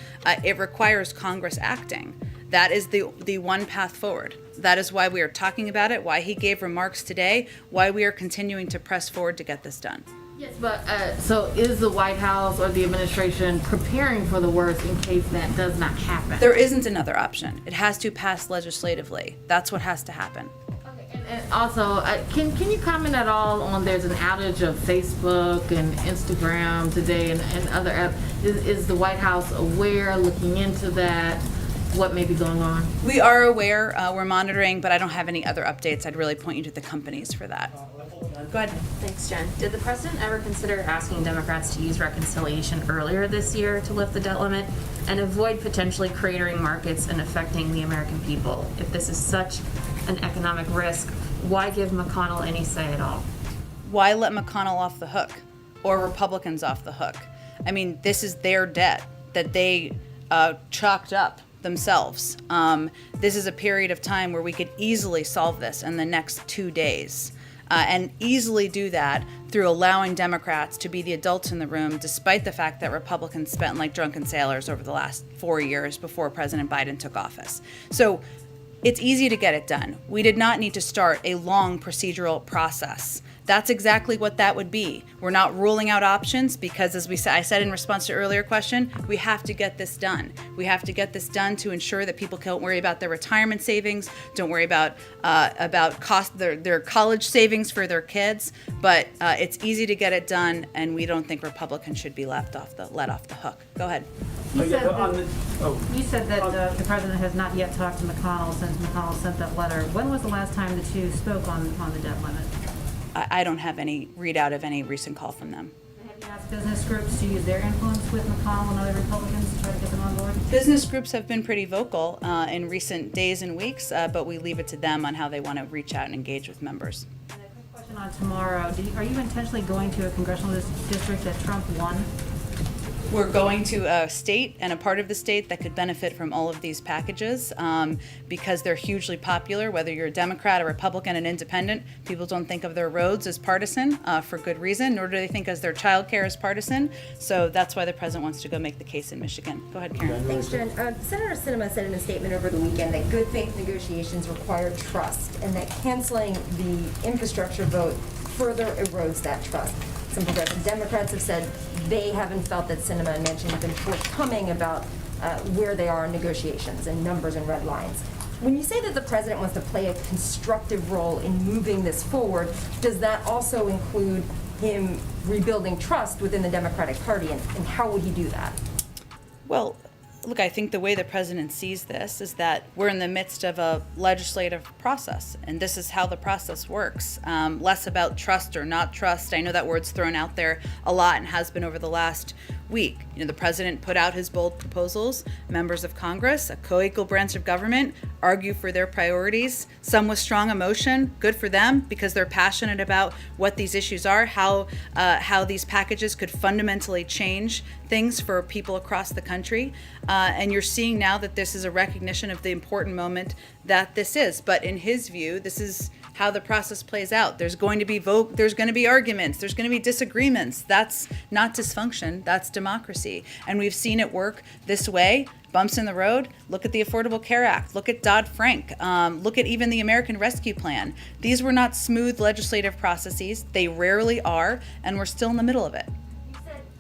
It requires Congress acting. That is the one path forward. That is why we are talking about it, why he gave remarks today, why we are continuing to press forward to get this done. Yes, but so is the White House or the administration preparing for the worst in case that does not happen? There isn't another option. It has to pass legislatively. That's what has to happen. Okay, and also, can you comment at all on there's an outage of Facebook and Instagram today and other apps? Is the White House aware, looking into that? What may be going on? We are aware, we're monitoring, but I don't have any other updates. I'd really point you to the companies for that. Go ahead. Thanks, Jen. Did the president ever consider asking Democrats to use reconciliation earlier this year to lift the debt limit and avoid potentially cratering markets and affecting the American people? If this is such an economic risk, why give McConnell any say at all? Why let McConnell off the hook or Republicans off the hook? I mean, this is their debt that they chalked up themselves. This is a period of time where we could easily solve this in the next 2 days. And easily do that through allowing Democrats to be the adults in the room, despite the fact that Republicans spent like drunken sailors over the last 4 years before President Biden took office. So it's easy to get it done. We did not need to start a long procedural process. That's exactly what that would be. We're not ruling out options because, as I said in response to an earlier question, we have to get this done. We have to get this done to ensure that people don't worry about their retirement savings, don't worry about their college savings for their kids. But it's easy to get it done, and we don't think Republicans should be let off the hook. Go ahead. You said that the president has not yet talked to McConnell since McConnell sent that letter. When was the last time the two spoke on the debt limit? I don't have any readout of any recent call from them. Have you asked business groups to use their influence with McConnell and other Republicans to try to get them on board? Business groups have been pretty vocal in recent days and weeks, but we leave it to them on how they want to reach out and engage with members. And a quick question on tomorrow. Are you intentionally going to a congressional district that Trump won? We're going to a state and a part of the state that could benefit from all of these packages because they're hugely popular, whether you're a Democrat, a Republican, an independent. People don't think of their roads as partisan for good reason, nor do they think as their child care as partisan. So that's why the president wants to go make the case in Michigan. Go ahead, Karen. Thanks, Jen. Senator Sinema said in a statement over the weekend that good faith negotiations require trust and that canceling the infrastructure vote further erodes that trust. Some progressive Democrats have said they haven't felt that Sinema and Manchin have been forthcoming about where they are in negotiations and numbers and red lines. When you say that the president wants to play a constructive role in moving this forward, does that also include him rebuilding trust within the Democratic Party, and how would he do that? Well, look, I think the way the president sees this is that we're in the midst of a legislative process, and this is how the process works. Less about trust or not trust. I know that word's thrown out there a lot and has been over the last week. You know, the president put out his bold proposals. Members of Congress, a co-equal branch of government, argue for their priorities. Some with strong emotion, good for them because they're passionate about what these issues are, how these packages could fundamentally change things for people across the country. And you're seeing now that this is a recognition of the important moment that this is. But in his view, this is how the process plays out. There's going to be there's going to be arguments, there's going to be disagreements. That's not dysfunction, that's democracy. And we've seen it work this way. Bumps in the road. Look at the Affordable Care Act. Look at Dodd-Frank. Look at even the American Rescue Plan. These were not smooth legislative processes. They rarely are, and we're still in the middle of it.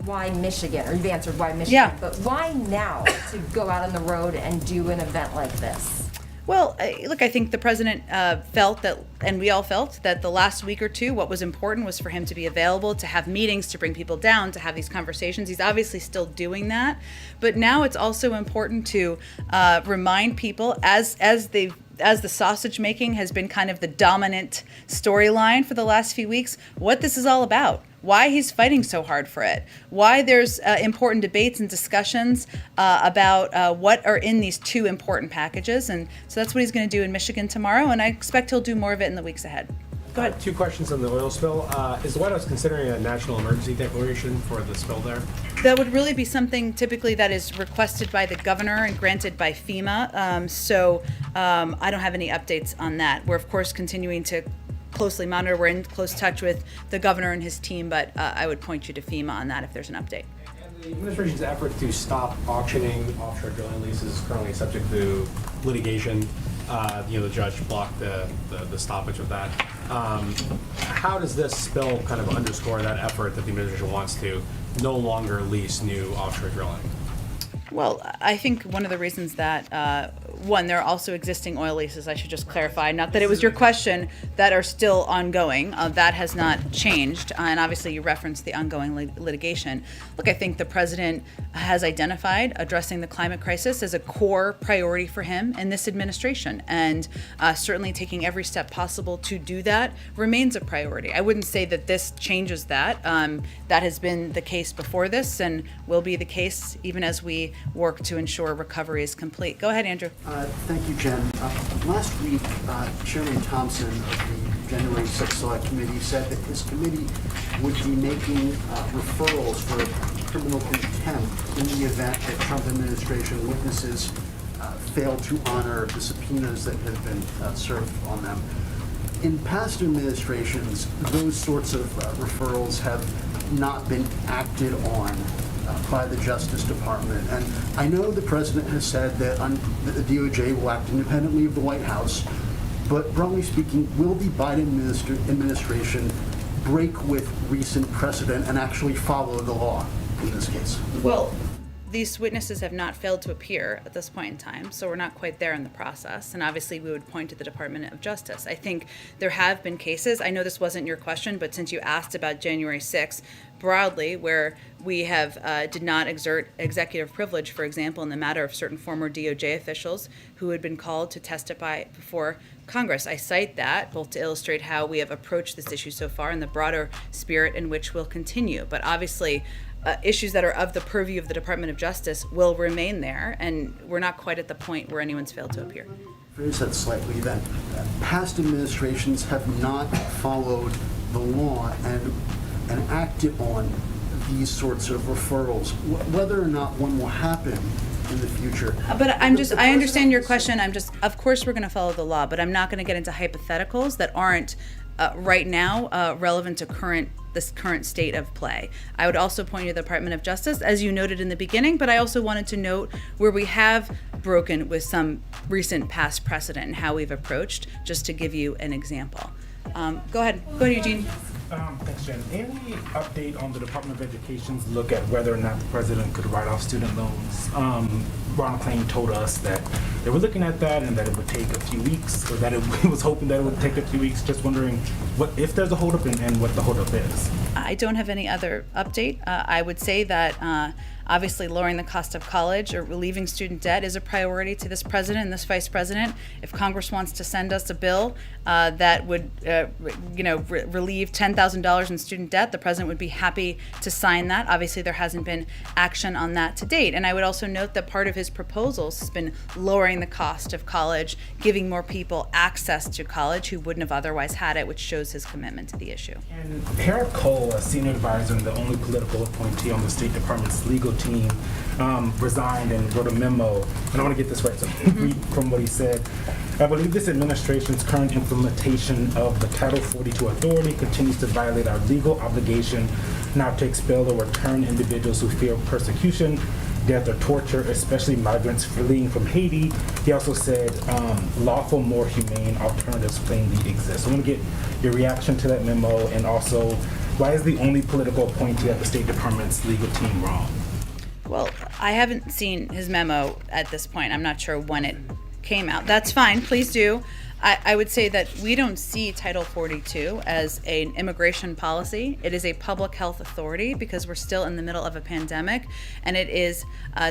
Why Michigan? Or you've answered why Michigan. Yeah. But why now to go out on the road and do an event like this? Well, look, I think the president felt that, and we all felt that the last week or two, what was important was for him to be available, to have meetings, to bring people down, to have these conversations. He's obviously still doing that. But now it's also important to remind people, as the sausage making has been kind of the dominant storyline for the last few weeks, what this is all about. Why he's fighting so hard for it, why there's important debates and discussions about what are in these two important packages. And so that's what he's going to do in Michigan tomorrow, and I expect he'll do more of it in the weeks ahead. Go ahead. Two questions on the oil spill. Is the White House considering a national emergency declaration for the spill there? That would really be something typically that is requested by the governor and granted by FEMA. So I don't have any updates on that. We're, of course, continuing to closely monitor. We're in close touch with the governor and his team, but I would point you to FEMA on that if there's an update. And the administration's effort to stop auctioning offshore drilling leases is currently subject to litigation. The judge blocked the stoppage of that. How does this spill kind of underscore that effort that the administration wants to no longer lease new offshore drilling? Well, I think one of the reasons that, one, there are also existing oil leases, I should just clarify, not that it was your question, that are still ongoing. That has not changed. And obviously you referenced the ongoing litigation. Look, I think the president has identified addressing the climate crisis as a core priority for him in this administration. And certainly taking every step possible to do that remains a priority. I wouldn't say that this changes that. That has been the case before this and will be the case even as we work to ensure recovery is complete. Go ahead, Andrew. Thank you, Jen. Last week, Chairman Thompson of the January 6th Select Committee said that his committee would be making referrals for criminal contempt in the event that Trump administration witnesses fail to honor the subpoenas that have been served on them. In past administrations, those sorts of referrals have not been acted on by the Justice Department. And I know the President has said that the DOJ will act independently of the White House, but broadly speaking, will the Biden administration break with recent precedent and actually follow the law in this case? Well, these witnesses have not failed to appear at this point in time, so we're not quite there in the process. And obviously, we would point to the Department of Justice. I think there have been cases, I know this wasn't your question, but since you asked about January 6th, broadly, where we have did not exert executive privilege, for example, in the matter of certain former DOJ officials who had been called to testify before Congress. I cite that both to illustrate how we have approached this issue so far and the broader spirit in which we'll continue. But obviously, issues that are of the purview of the Department of Justice will remain there, and we're not quite at the point where anyone's failed to appear. Phrase that slightly then. Past administrations have not followed the law and acted on these sorts of referrals, whether or not one will happen in the future. But I understand your question. I'm Of course we're going to follow the law, but I'm not going to get into hypotheticals that aren't right now relevant to this current state of play. I would also point you to the Department of Justice, as you noted in the beginning, but I also wanted to note where we have broken with some recent past precedent and how we've approached, just to give you an example. Go ahead, Eugene. Thanks, Jen. Any update on the Department of Education's look at whether or not the president could write off student loans? Ron Klain told us that they were looking at that and that it would take a few weeks, or that it was hoping that it would take a few weeks. Just wondering what if there's a holdup and what the holdup is. I don't have any other update. I would say that obviously lowering the cost of college or relieving student debt is a priority to this president and this vice president. If Congress wants to send us a bill that would relieve $10,000 in student debt, the president would be happy to sign that. Obviously there hasn't been action on that to date. And I would also note that part of his proposals has been lowering the cost of college, giving more people access to college who wouldn't have otherwise had it, which shows his commitment to the issue. And Harold Cole, a senior advisor and the only political appointee on the State Department's legal team, resigned and wrote a memo. And I want to get this right, so read from what he said. I believe this administration's current implementation of the Title 42 authority continues to violate our legal obligation not to expel or return individuals who fear persecution, death, or torture, especially migrants fleeing from Haiti. He also said lawful, more humane alternatives plainly exist. So I want to get your reaction to that memo, and also why is the only political appointee at the State Department's legal team wrong? Well, I haven't seen his memo at this point. I'm not sure when it came out. That's fine, please do. I would say that we don't see Title 42 as an immigration policy. It is a public health authority because we're still in the middle of a pandemic, and it is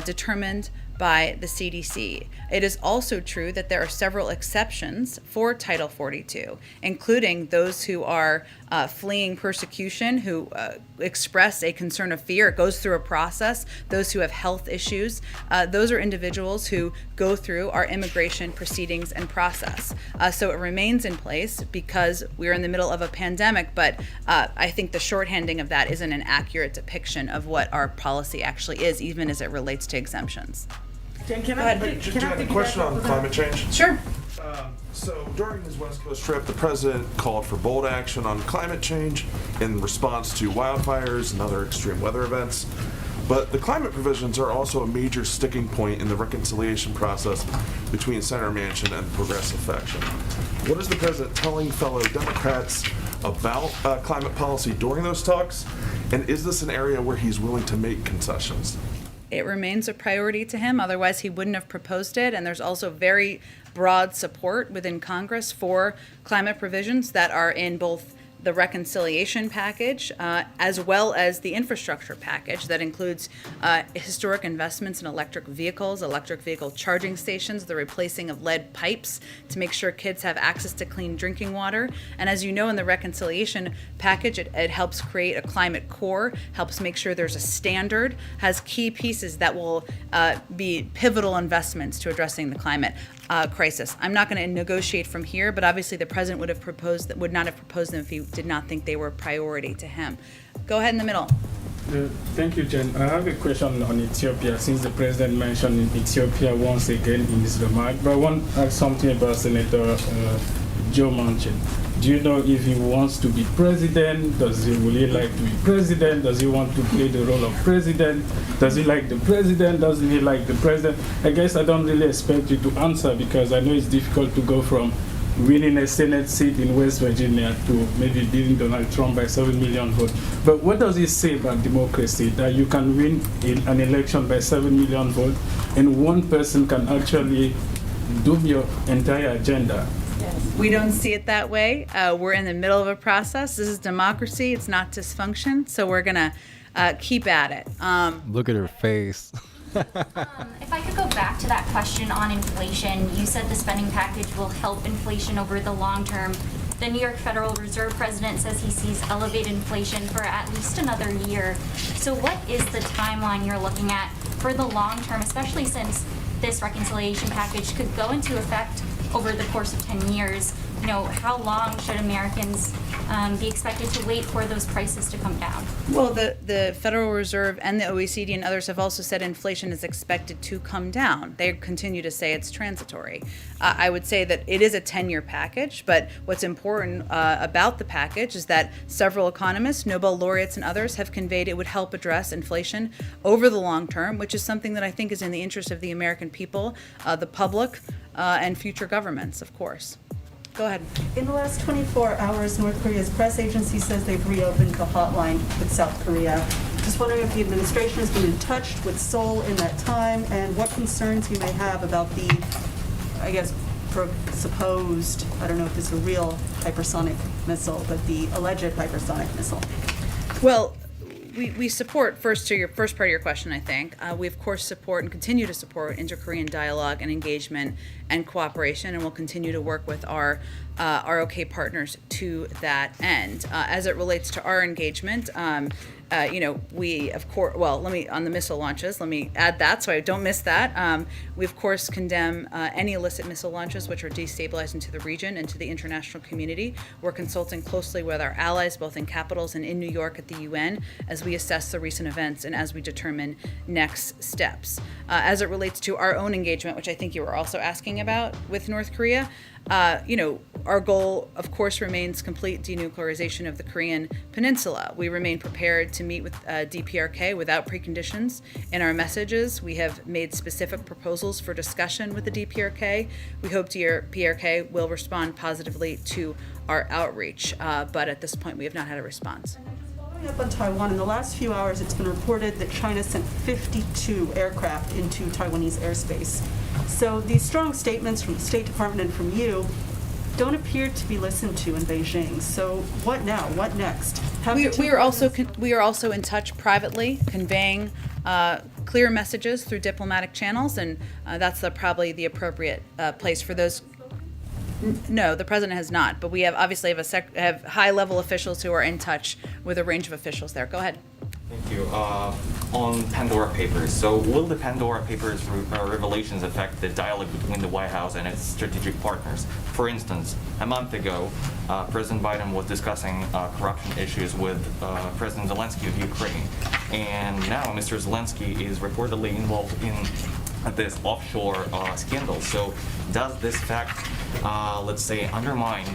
determined by the CDC. It is also true that there are several exceptions for Title 42, including those who are fleeing persecution, who express a concern of fear. It goes through a process. Those who have health issues, those are individuals who go through our immigration proceedings and process. So it remains in place because we're in the middle of a pandemic, but I think the shorthanding of that isn't an accurate depiction of what our policy actually is, even as it relates to exemptions. Can I a question on climate change? Sure. So during his West Coast trip, the president called for bold action on climate change in response to wildfires and other extreme weather events. But the climate provisions are also a major sticking point in the reconciliation process between Senator Manchin and the progressive faction. What is the president telling fellow Democrats about climate policy during those talks? And is this an area where he's willing to make concessions? It remains a priority to him, otherwise he wouldn't have proposed it, and there's also very broad support within Congress for climate provisions that are in both the reconciliation package as well as the infrastructure package that includes historic investments in electric vehicles, electric vehicle charging stations, the replacing of lead pipes to make sure kids have access to clean drinking water. And as you know, in the reconciliation package, it helps create a climate core, helps make sure there's a standard, has key pieces that will be pivotal investments to addressing the climate crisis. I'm not going to negotiate from here, but obviously the president would not have proposed them if he did not think they were a priority to him. Go ahead in the middle. Thank you, Jen. I have a question on Ethiopia, since the president mentioned Ethiopia once again in his remark. But I want to ask something about Senator Joe Manchin. Do you know if he wants to be president? Does he really like to be president? Does he want to play the role of president? Does he like the president? Doesn't he like the president? I guess I don't really expect you to answer, because I know it's difficult to go from winning a Senate seat in West Virginia to maybe beating Donald Trump by 7 million votes. But what does it say about democracy, that you can win an election by 7 million votes and one person can actually doom your entire agenda? We don't see it that way. We're in the middle of a process. This is democracy. It's not dysfunction. So we're going to keep at it. Look at her face. If I could go back to that question on inflation, you said the spending package will help inflation over the long term. The New York Federal Reserve president says he sees elevated inflation for at least another year. So what is the timeline you're looking at for the long term, especially since this reconciliation package could go into effect over the course of 10 years? how long should Americans be expected to wait for those prices to come down? Well, the Federal Reserve and the OECD and others have also said inflation is expected to come down. They continue to say it's transitory. I would say that it is a 10-year package, but what's important about the package is that several economists, Nobel laureates and others, have conveyed it would help address inflation over the long term, which is something that I think is in the interest of the American people, the public, and future governments, of course. Go ahead. In the last 24 hours, North Korea's press agency says they've reopened the hotline with South Korea. Just wondering if the administration has been in touch with Seoul in that time, and what concerns you may have about the, I guess, supposed, I don't know if it's a real hypersonic missile, but the alleged hypersonic missile. Well, we support, first to your first part of your question, I think, we of course support and continue to support inter-Korean dialogue and engagement and cooperation, and we'll continue to work with our ROK partners to that end. As it relates to our engagement, we of course, on the missile launches, let me add that so I don't miss that. We of course condemn any illicit missile launches which are destabilizing to the region and to the international community. We're consulting closely with our allies, both in capitals and in New York at the UN, as we assess the recent events and as we determine next steps. As it relates to our own engagement, which I think you were also asking about with North Korea, our goal, of course, remains complete denuclearization of the Korean Peninsula. We remain prepared to meet with DPRK without preconditions. In our messages, we have made specific proposals for discussion with the DPRK. We hope DPRK will respond positively to our outreach, but at this point, we have not had a response. Following up on Taiwan, in the last few hours, it's been reported that China sent 52 aircraft into Taiwanese airspace. So these strong statements from the State Department and from you don't appear to be listened to in Beijing. So what now? What next? We are also in touch privately, conveying clear messages through diplomatic channels, and that's probably the appropriate place for those. No, the president has not, but we have obviously have high-level officials who are in touch with a range of officials there. Go ahead. Thank you. On Pandora Papers, so will the Pandora Papers revelations affect the dialogue between the White House and its strategic partners? For instance, a month ago, President Biden was discussing corruption issues with President Zelensky of Ukraine, and now Mr. Zelensky is reportedly involved in this offshore scandal. So does this fact, let's say, undermine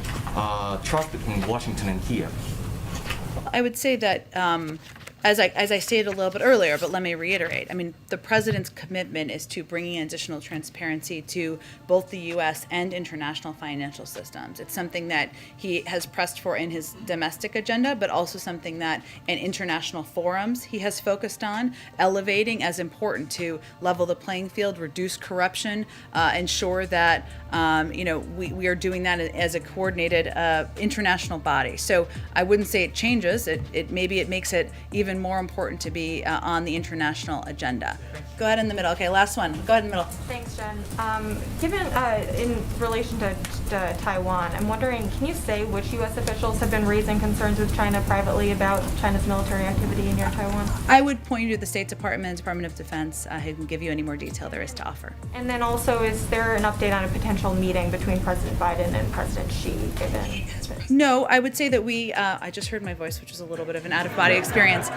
trust between Washington and Kiev? I would say that, as I stated a little bit earlier, but let me reiterate, I mean, the president's commitment is to bringing additional transparency to both the U.S. and international financial systems. It's something that he has pressed for in his domestic agenda, but also something that in international forums he has focused on, elevating as important to level the playing field, reduce corruption, ensure that we are doing that as a coordinated international body. So I wouldn't say it changes. Maybe it makes it even more important to be on the international agenda. Go ahead in the middle. Okay, last one. Go ahead in the middle. Thanks, Jen. Given in relation to Taiwan, I'm wondering, can you say which U.S. officials have been raising concerns with China privately about China's military activity near Taiwan? I would point you to the State Department and Department of Defense, who can give you any more detail there is to offer. And then also, is there an update on a potential meeting between President Biden and President Xi, given this? No, I would say that I just heard my voice, which is a little bit of an out-of-body experience.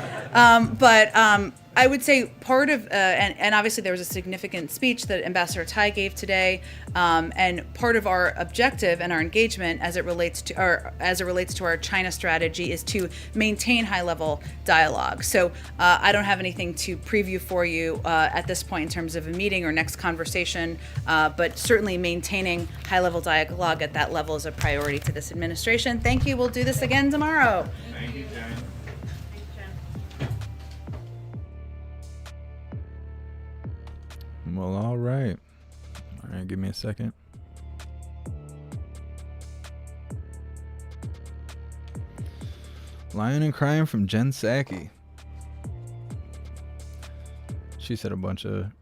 I would say part of, and obviously there was a significant speech that Ambassador Tai gave today, and part of our objective and our engagement as it relates to our China strategy is to maintain high-level dialogue. So I don't have anything to preview for you at this point in terms of a meeting or next conversation, but certainly maintaining high-level dialogue at that level is a priority to this administration. Thank you. We'll do this again tomorrow. Thank you, Jen. Well, all right. All right, give me a second. Lying and Crying from Jen Psaki. She said a bunch of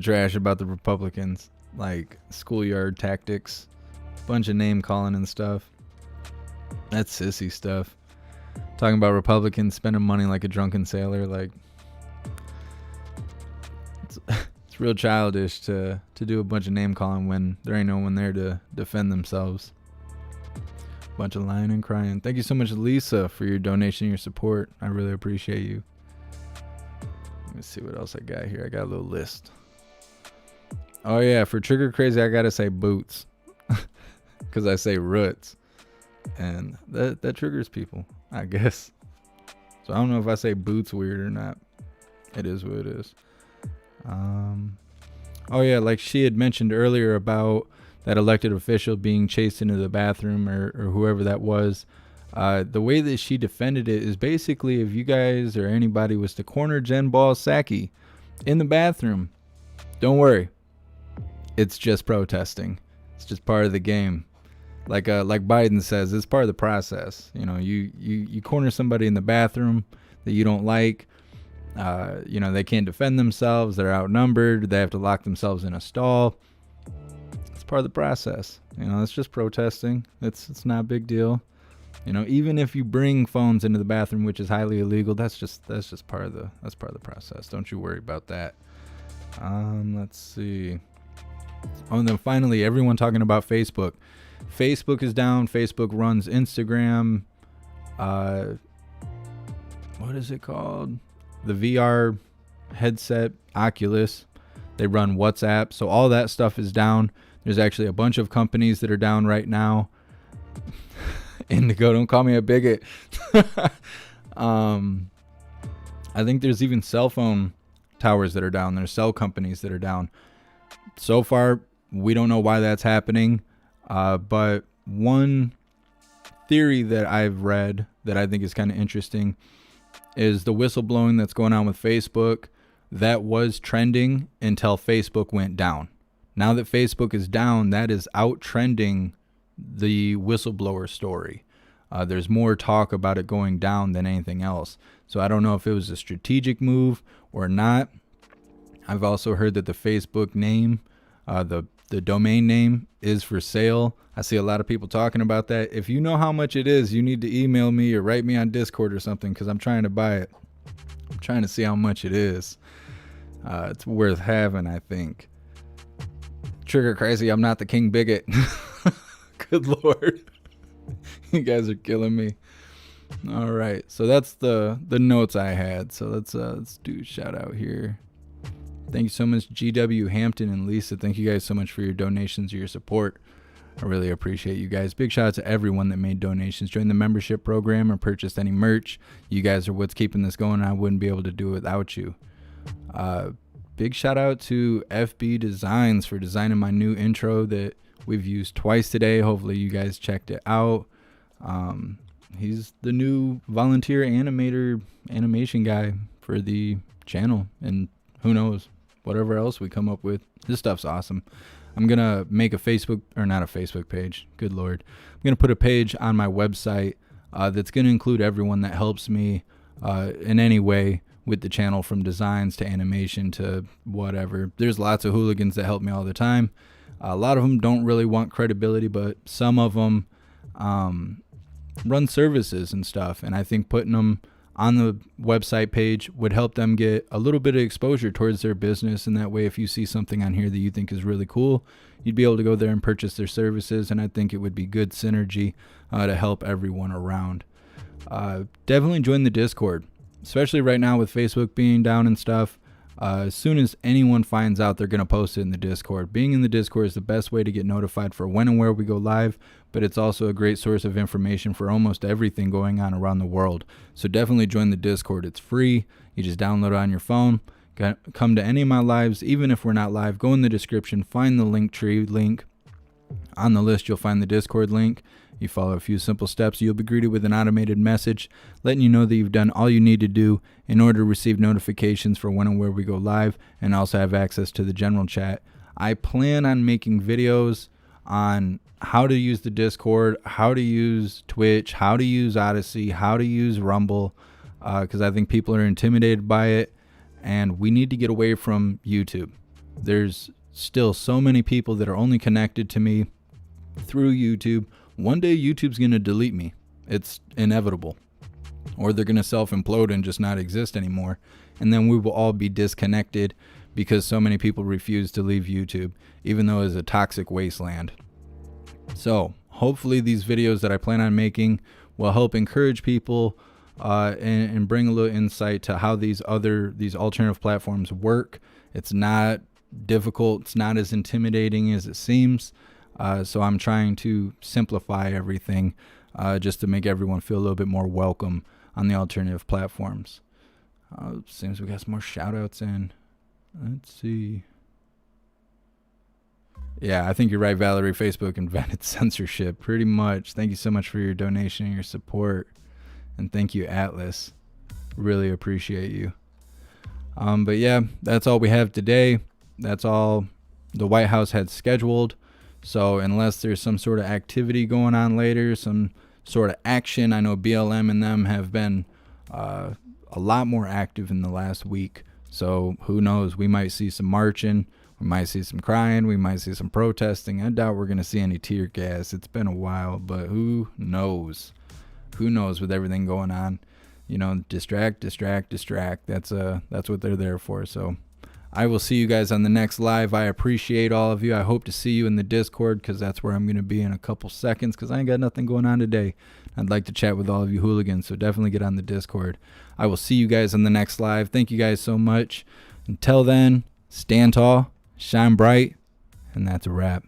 trash about the Republicans, like schoolyard tactics, bunch of name calling and stuff. That's sissy stuff. Talking about Republicans spending money like a drunken sailor, like it's It's real childish to do a bunch of name calling when there ain't no one there to defend themselves. Bunch of lying and crying. Thank you so much, Lisa, for your donation, your support. I really appreciate you. Let me see what else I got here. I got a little list. Oh yeah, for Trigger Crazy, I gotta say boots, because I say roots, and that triggers people, I guess. So I don't know if I say boots weird or not. It is what it is. Oh yeah, like she had mentioned earlier about that elected official being chased into the bathroom or whoever that was. The way that she defended it is basically if you guys or anybody was to corner Jen Psaki in the bathroom, don't worry. It's just protesting. It's just part of the game. Like Biden says, it's part of the process. You know, you corner somebody in the bathroom that you don't like. You know, they can't defend themselves. They're outnumbered. They have to lock themselves in a stall. It's part of the process. You know, it's just protesting. It's not a big deal. You know, even if you bring phones into the bathroom, which is highly illegal, that's just part of the process. Don't you worry about that. Let's see. Oh, and then finally, everyone talking about Facebook. Facebook is down. Facebook runs Instagram. What is it called? The VR headset, Oculus. They run WhatsApp. So all that stuff is down. There's actually a bunch of companies that are down right now. Indigo, don't call me a bigot. I think there's even cell phone towers that are down. There's cell companies that are down. So far, we don't know why that's happening. But one theory that I've read that I think is kind of interesting is the whistleblowing that's going on with Facebook. That was trending until Facebook went down. Now that Facebook is down, that is out trending the whistleblower story. There's more talk about it going down than anything else. So I don't know if it was a strategic move or not. I've also heard that the Facebook name, the domain name is for sale. I see a lot of people talking about that. If you know how much it is, you need to email me or write me on Discord or something, because I'm trying to buy it. I'm trying to see how much it is. It's worth having, I think. Trigger Crazy, I'm not the king bigot. Good Lord. You guys are killing me. All right, so that's the notes I had. So let's do a shout out here. Thank you so much, GW, Hampton, and Lisa. Thank you guys so much for your donations, your support. I really appreciate you guys. Big shout out to everyone that made donations, joined the membership program, or purchased any merch. You guys are what's keeping this going. I wouldn't be able to do it without you. Big shout out to FB Designs for designing my new intro that we've used twice today. Hopefully you guys checked it out. He's the new volunteer animation guy for the channel, and who knows, whatever else we come up with. This stuff's awesome. I'm going to make a Facebook, or not a Facebook page, good Lord. I'm going to put a page on my website that's going to include everyone that helps me in any way with the channel, from designs to animation to whatever. There's lots of hooligans that help me all the time. A lot of them don't really want credibility, but some of them run services and stuff, and I think putting them on the website page would help them get a little bit of exposure towards their business, and that way if you see something on here that you think is really cool, you'd be able to go there and purchase their services, and I think it would be good synergy to help everyone around. Definitely join the Discord, especially right now with Facebook being down and stuff. As soon as anyone finds out, they're going to post it in the Discord. Being in the Discord is the best way to get notified for when and where we go live, but it's also a great source of information for almost everything going on around the world. So definitely join the Discord. It's free. You just download it on your phone. Come to any of my lives, even if we're not live. Go in the description, find the Linktree link. On the list, you'll find the Discord link. You follow a few simple steps, you'll be greeted with an automated message letting you know that you've done all you need to do in order to receive notifications for when and where we go live, and also have access to the general chat. I plan on making videos on how to use the Discord, how to use Twitch, how to use Odyssey, how to use Rumble, because I think people are intimidated by it, and we need to get away from YouTube. There's still so many people that are only connected to me through YouTube. One day YouTube's going to delete me. It's inevitable. Or they're going to self-implode and just not exist anymore. And then we will all be disconnected. because so many people refuse to leave YouTube, even though it's a toxic wasteland. So hopefully these videos that I plan on making will help encourage people and bring a little insight to how these alternative platforms work. It's not difficult. It's not as intimidating as it seems. So I'm trying to simplify everything just to make everyone feel a little bit more welcome on the alternative platforms. Seems we got some more shout outs in. Let's see. Yeah, I think you're right, Valerie. Facebook invented censorship pretty much. Thank you so much for your donation and your support. And thank you, Atlas. Really appreciate you. But yeah, that's all we have today. That's all the White House had scheduled. So unless there's some sort of activity going on later, some sort of action, I know BLM and them have been a lot more active in the last week. So who knows? We might see some marching. We might see some crying. We might see some protesting. I doubt we're going to see any tear gas. It's been a while, but who knows? Who knows with everything going on? You know, distract. That's what they're there for. So I will see you guys on the next live. I appreciate all of you. I hope to see you in the Discord because that's where I'm going to be in a couple seconds because I ain't got nothing going on today. I'd like to chat with all of you hooligans, so definitely get on the Discord. I will see you guys on the next live. Thank you guys so much. Until then, stand tall, shine bright, and that's a wrap.